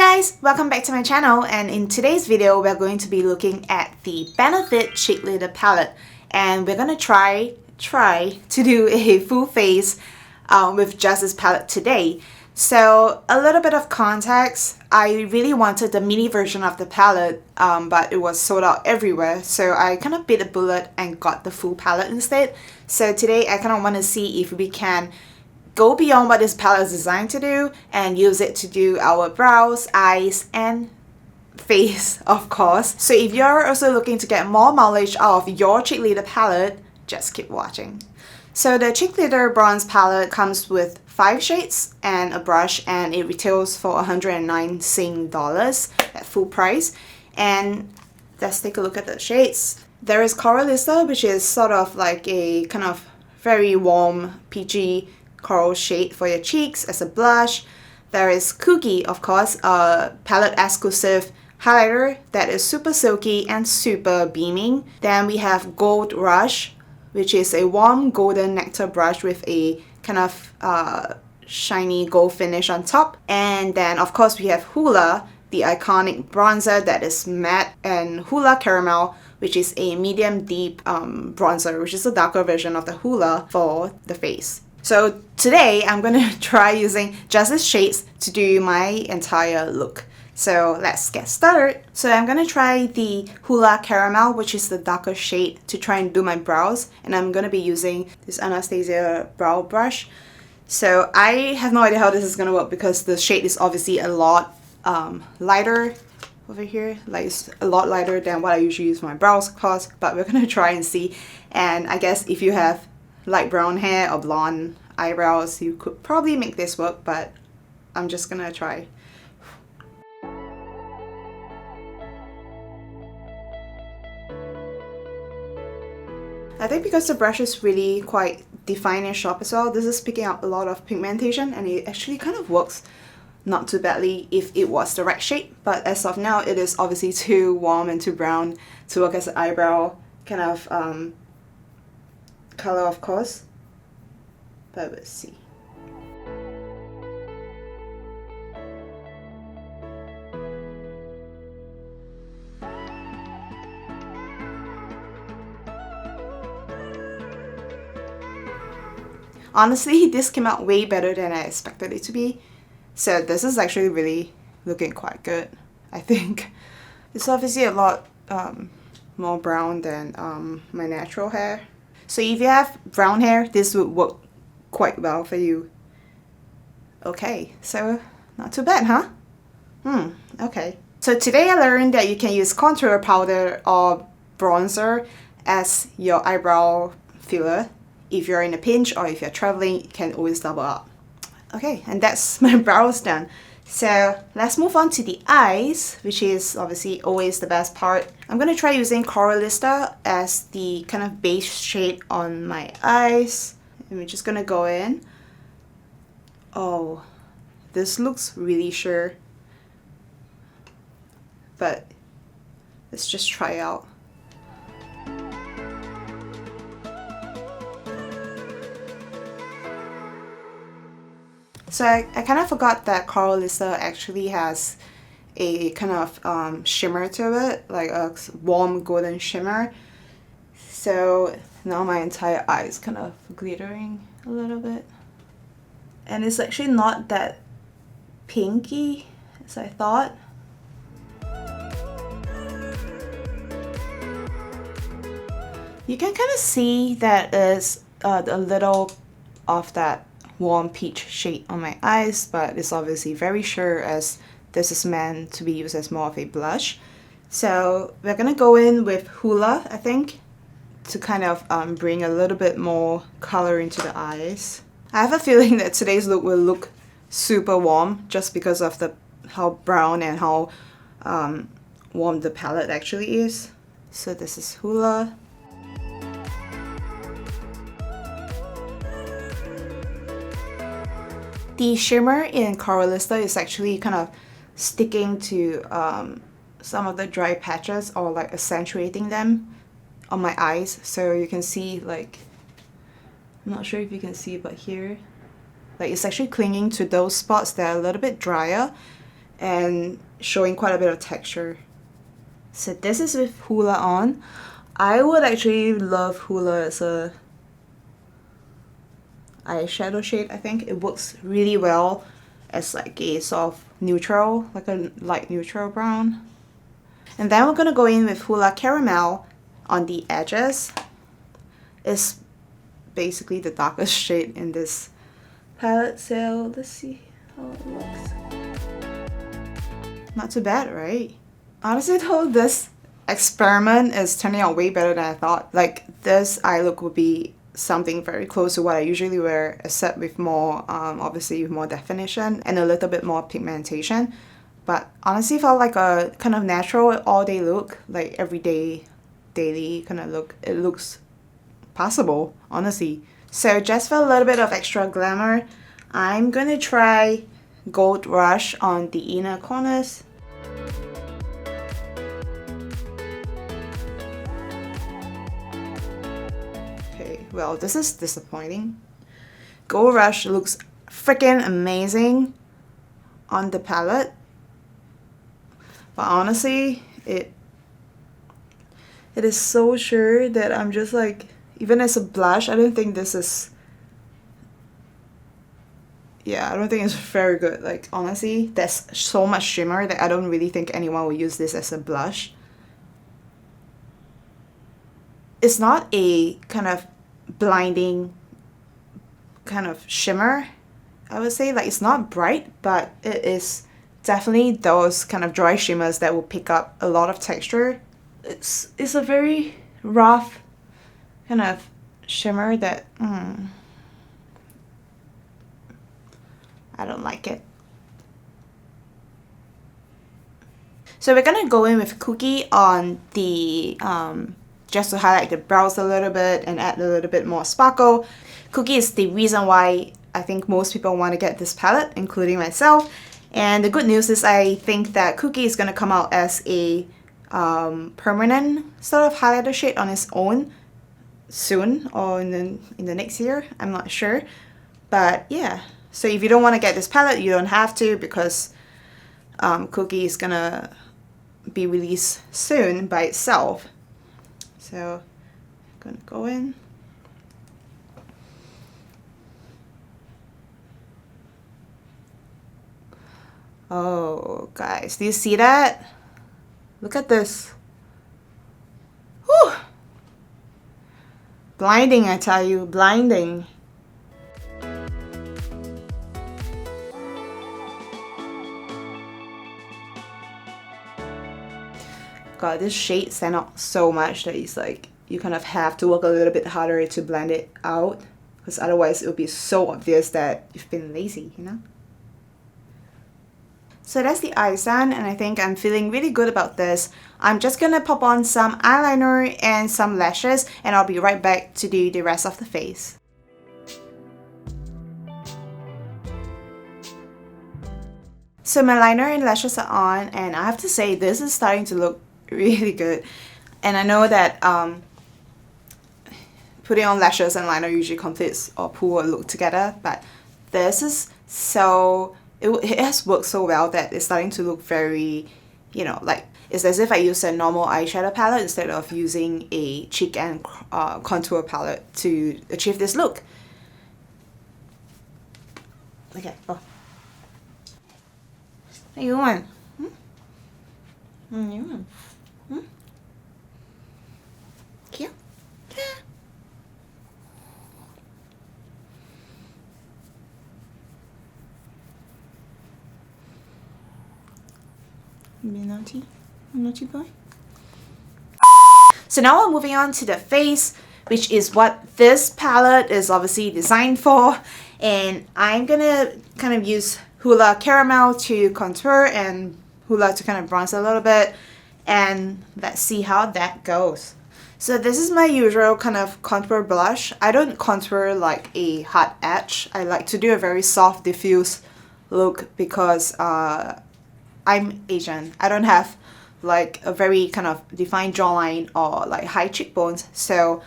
guys, welcome back to my channel, and in today's video we're going to be looking at the Benefit Cheekleader palette, and we're gonna try to do a full face with just this palette today. So a little bit of context, I really wanted the mini version of the palette but it was sold out everywhere, so I kind of bit a bullet and got the full palette instead. So today I kind of want to see if we can go beyond what this palette is designed to do and use it to do our brows, eyes, and face, of course. So if you're also looking to get more knowledge of your Cheekleader palette, just keep watching. So the Cheekleader Bronze palette comes with 5 shades and a brush, and it retails for 109 Sing dollars at full price. And let's take a look at the shades. There is Coralista, which is sort of like a kind of very warm peachy coral shade for your cheeks as a blush. There is Cookie, of course, a palette exclusive highlighter that is super silky and super beaming. Then we have Gold Rush, which is a warm golden nectar brush with a kind of shiny gold finish on top. And then of course we have Hoola, the iconic bronzer that is matte, and Hoola Caramel, which is a medium deep bronzer, which is a darker version of the Hoola for the face. So today I'm going to try using just these shades to do my entire look. So let's get started. So I'm going to try the Hoola Caramel, which is the darker shade, to try and do my brows. And I'm going to be using this Anastasia brow brush. So I have no idea how this is going to work because the shade is obviously a lot lighter over here. Like it's a lot lighter than what I usually use for my brows, of course. But we're going to try and see. And I guess if you have light brown hair or blonde eyebrows, you could probably make this work, but I'm just gonna try. I think because the brush is really quite defined and sharp as well, this is picking up a lot of pigmentation, and it actually kind of works not too badly if it was the right shade. But as of now, it is obviously too warm and too brown to work as an eyebrow kind of color, of course, but let's see. Honestly, this came out way better than I expected it to be, so this is actually really looking quite good. I think it's obviously a lot more brown than my natural hair. So if you have brown hair, this would work quite well for you. Okay, so not too bad, huh? Okay. So today I learned that you can use contour powder or bronzer as your eyebrow filler. If you're in a pinch or if you're traveling, you can always double up. Okay, and that's my brows done. So let's move on to the eyes, which is obviously always the best part. I'm going to try using Coralista as the kind of base shade on my eyes. And we're just going to go in. Oh, this looks really sure. But let's just try out. So I kind of forgot that Coralista actually has a kind of shimmer to it, like a warm golden shimmer. So now my entire eye is kind of glittering a little bit. And it's actually not that pinky as I thought. You can kind of see that there's a little of that warm peach shade on my eyes, but it's obviously very sure as this is meant to be used as more of a blush. So we're gonna go in with Hoola, I think, to kind of bring a little bit more color into the eyes. I have a feeling that today's look will look super warm just because of how brown and how warm the palette actually is. So this is Hoola. The shimmer in Coralista is actually kind of sticking to some of the dry patches, or like accentuating them on my eyes. So you can see, like, I'm not sure if you can see, but here, like, it's actually clinging to those spots that are a little bit drier, and showing quite a bit of texture. So this is with Hoola on. I would actually love Hoola as a eyeshadow shade. I think it works really well as like a sort of neutral, like a light neutral brown. And then we're gonna go in with Hoola Caramel on the edges. It's basically the darkest shade in this palette, so let's see how it looks. Not too bad, right? Honestly though, this experiment is turning out way better than I thought. Like, this eye look would be something very close to what I usually wear, except with more, obviously with more definition and a little bit more pigmentation. But honestly felt like a kind of natural all-day look, like everyday, daily kind of look. It looks possible, honestly. So just for a little bit of extra glamour, I'm gonna try Gold Rush on the inner corners. Okay, well, this is disappointing. Gold Rush looks freaking amazing on the palette, but honestly, it is so sure that I'm just like, even as a blush, I don't think this is, yeah, I don't think it's very good. Like, honestly, there's so much shimmer that I don't really think anyone will use this as a blush. It's not a kind of blinding kind of shimmer, I would say. Like, it's not bright, but it is definitely those kind of dry shimmers that will pick up a lot of texture. It's a very rough kind of shimmer that I don't like it. So we're gonna go in with Cookie on the just to highlight the brows a little bit and add a little bit more sparkle. Cookie is the reason why I think most people want to get this palette, including myself. And the good news is I think that Cookie is gonna come out as a permanent sort of highlighter shade on its own soon, or in the next year, I'm not sure. But yeah, so if you don't want to get this palette, you don't have to, because Cookie is gonna be released soon by itself. So I'm gonna go in. Oh guys, do you see that? Look at this. Whew. Blinding, I tell you, blinding. God, this shade stand out so much that it's like you kind of have to work a little bit harder to blend it out, because otherwise it would be so obvious that you've been lazy, you know? So that's the eyes done, and I think I'm feeling really good about this. I'm just gonna pop on some eyeliner and some lashes, and I'll be right back to do the rest of the face. So my liner and lashes are on, and I have to say this is starting to look really good. And I know that putting on lashes and liner usually completes or pull a look together, but this is so... It has worked so well that it's starting to look very, you know, like it's as if I used a normal eyeshadow palette instead of using a cheek and contour palette to achieve this look. Okay, oh. What you want? What you want? Cute? Yeah. Be naughty? Naughty boy? So now we're moving on to the face, which is what this palette is obviously designed for. And I'm gonna kind of use Hoola Caramel to contour and Hoola to kind of bronze a little bit. And let's see how that goes. So this is my usual kind of contour blush. I don't contour like a hard edge. I like to do a very soft diffuse look because I'm Asian. I don't have like a very kind of defined jawline or like high cheekbones. So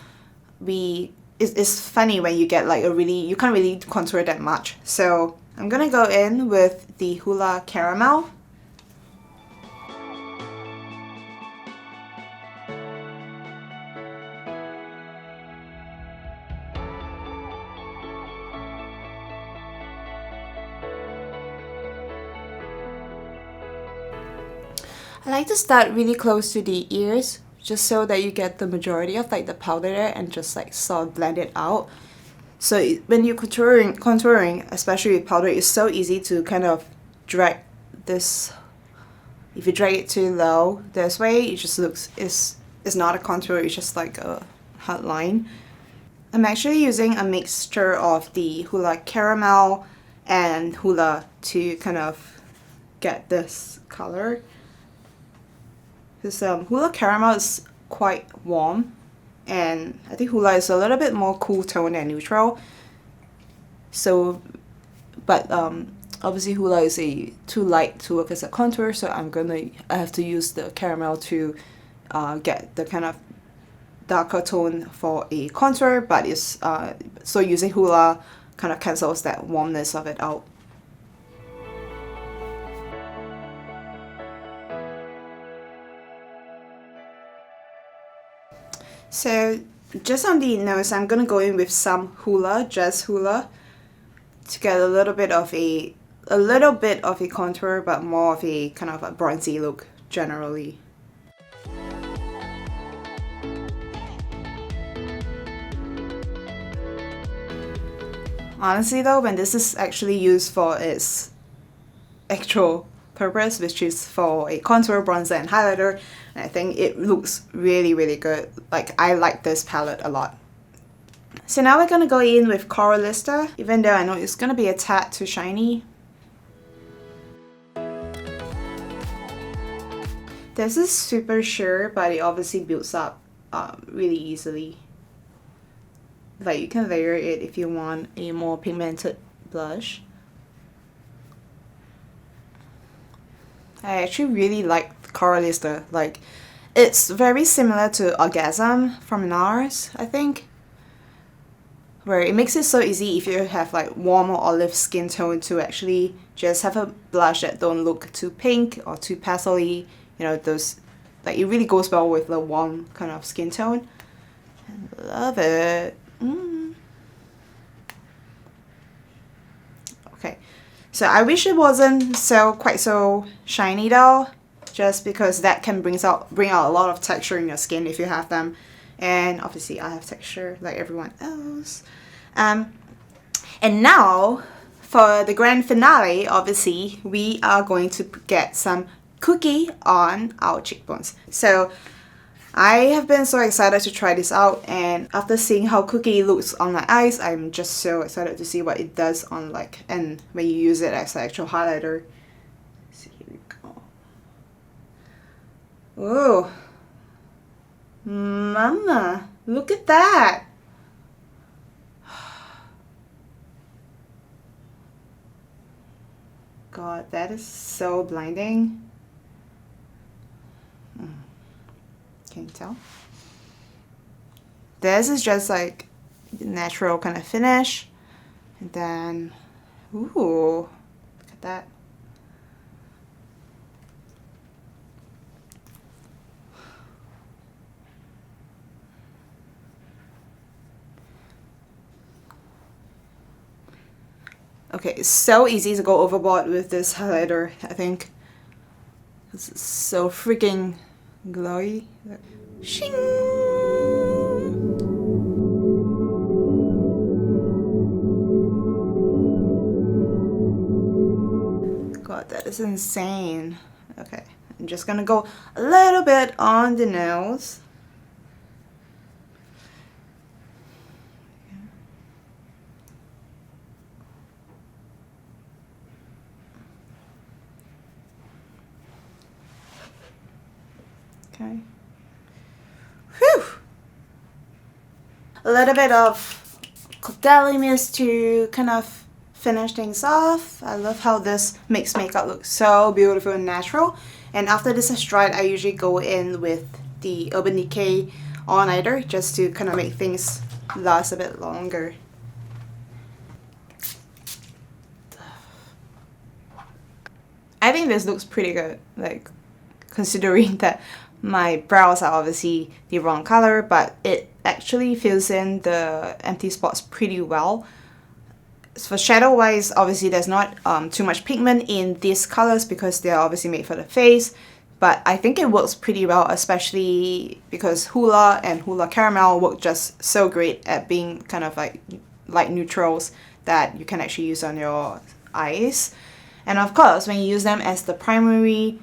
it's funny when you get like you can't really contour that much. So I'm gonna go in with the Hoola Caramel I like to start really close to the ears, just so that you get the majority of like the powder there and just like sort of blend it out. So when you're contouring, especially with powder, it's so easy to kind of drag this. If you drag it too low this way, it just looks, it's not a contour, it's just like a hard line. I'm actually using a mixture of the Hoola Caramel and Hoola to kind of get this color. Because Hoola Caramel is quite warm, and I think Hoola is a little bit more cool tone and neutral. So, but obviously Hoola is too light to work as a contour, so I have to use the caramel to get the kind of darker tone for a contour, but it's so using Hoola kind of cancels that warmness of it out. So just on the nose, I'm gonna go in with some Hoola, just Hoola, to get a little bit of a contour, but more of a kind of a bronzy look generally. Honestly though, when this is actually used for its actual purpose, which is for a contour, bronzer, and highlighter, I think it looks really, really good. Like, I like this palette a lot. So now we're gonna go in with Coralista, even though I know it's gonna be a tad too shiny. This is super sheer, but it obviously builds up really easily. Like, you can layer it if you want a more pigmented blush. I actually really like Coralista. Like, it's very similar to Orgasm from NARS, I think, where it makes it so easy if you have like warm or olive skin tone to actually just have a blush that don't look too pink or too pastel-y. You know, those, like, it really goes well with the warm kind of skin tone. I love it. Okay, so I wish it wasn't quite so shiny though, just because that can bring out a lot of texture in your skin if you have them, and obviously I have texture like everyone else. And now for the grand finale, obviously we are going to get some cookie on our cheekbones. So I have been so excited to try this out, and after seeing how Cookie looks on my eyes, I'm just so excited to see what it does on, like, and when you use it as an actual highlighter. So here we go. Oh, mama, look at that. God, that is so blinding. Can you tell? This is just like natural kind of finish, and then, ooh, look at that. Okay, it's so easy to go overboard with this highlighter, I think. This is so freaking glowy. Shing! God, that is insane. Okay, I'm just gonna go a little bit on the nose. Okay. Whew! A little bit of Caudalie mist to kind of finish things off. I love how this makes makeup look so beautiful and natural. And after this is dried, I usually go in with the Urban Decay All Nighter just to kind of make things last a bit longer. I think this looks pretty good, like, considering that my brows are obviously the wrong color, but it actually fills in the empty spots pretty well. For shadow wise, obviously there's not too much pigment in these colors because they're obviously made for the face, but I think it works pretty well, especially because Hoola and Hoola Caramel work just so great at being kind of like light neutrals that you can actually use on your eyes. And of course, when you use them as the primary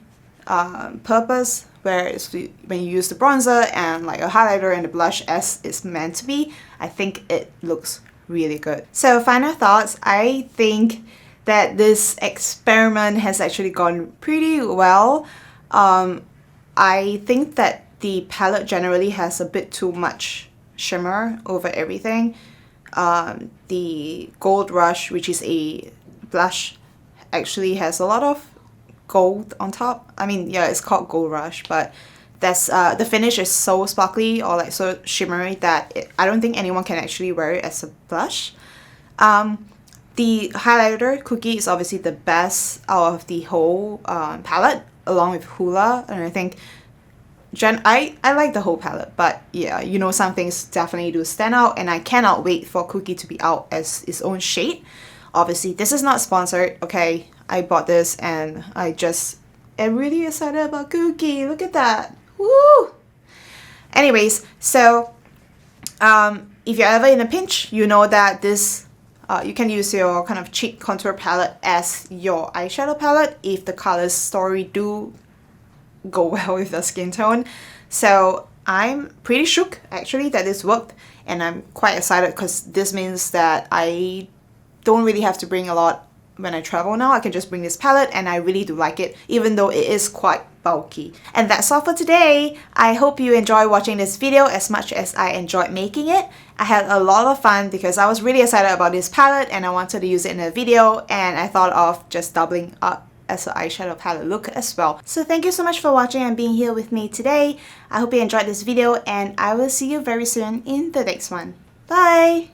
purpose, whereas when you use the bronzer and like a highlighter and the blush as it's meant to be, I think it looks really good. So final thoughts, I think that this experiment has actually gone pretty well. I think that the palette generally has a bit too much shimmer over everything. The Gold Rush, which is a blush, actually has a lot of gold on top. I mean, yeah, it's called Gold Rush, but that's the finish is so sparkly or like so shimmery that I don't think anyone can actually wear it as a blush. The highlighter Cookie is obviously the best out of the whole palette, along with Hoola, and I think I like the whole palette, but yeah, you know, some things definitely do stand out, and I cannot wait for Cookie to be out as its own shade. Obviously, this is not sponsored, okay? I bought this and I just am really excited about Cookie. Look at that. Woo! Anyways, so if you're ever in a pinch, you know that this you can use your kind of cheek contour palette as your eyeshadow palette if the color story do go well with the skin tone. So I'm pretty shook actually that this worked, and I'm quite excited because this means that I don't really have to bring a lot when I travel now. I can just bring this palette, and I really do like it, even though it is quite bulky. And that's all for today. I hope you enjoy watching this video as much as I enjoyed making it. I had a lot of fun because I was really excited about this palette and I wanted to use it in a video, and I thought of just doubling up as an eyeshadow palette look as well. So thank you so much for watching and being here with me today. I hope you enjoyed this video, and I will see you very soon in the next one. Bye!